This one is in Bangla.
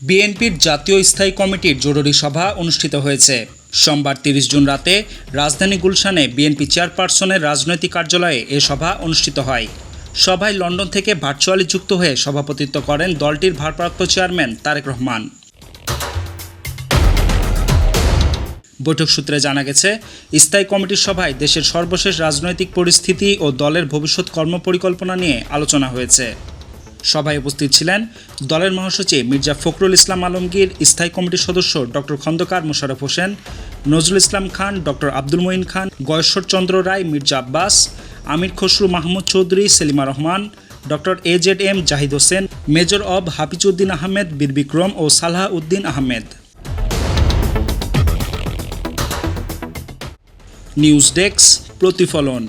বিএনপির জাতীয় স্থায়ী কমিটির জরুরি সভা অনুষ্ঠিত হয়েছে। সোমবার 30 জুন রাতে রাজধানী গুলশানে বিএনপি চেয়ারপারসনের রাজনৈতিক কার্যালয়ে এ সভা অনুষ্ঠিত হয়। সভায় লন্ডন থেকে ভার্চুয়ালি যুক্ত হয়ে সভাপতিত্ব করেন দলটির ভারপ্রাপ্ত চেয়ারম্যান তারেক রহমান। বৈঠক সূত্রে জানা গেছে, স্থায়ী কমিটির সভায় দেশের সর্বশেষ রাজনৈতিক পরিস্থিতি ও দলের ভবিষ্যৎ কর্মপরিকল্পনা নিয়ে আলোচনা হয়েছে। সভায় উপস্থিত ছিলেন দলের মহাসচিব মির্জা ফখরুল ইসলাম আলমগীর, স্থায়ী কমিটির সদস্য doctor Khandakar Mosharraf Hossain, Nazrul Islam Khan, doctor Abdul Moin Khan, Gayeshwar Chandra Roy, Mirza Abbas, Amir Khasru Mahmud Chowdhury, Selima Rahman, doctor AZM Zahid Hossain, major অব হাফিজউদ্দিন আহমেদ, বীর বিক্রম ও সালাহ উদ্দিন আহমেদ। নিউজ ডেস্ক, প্রতিফলন।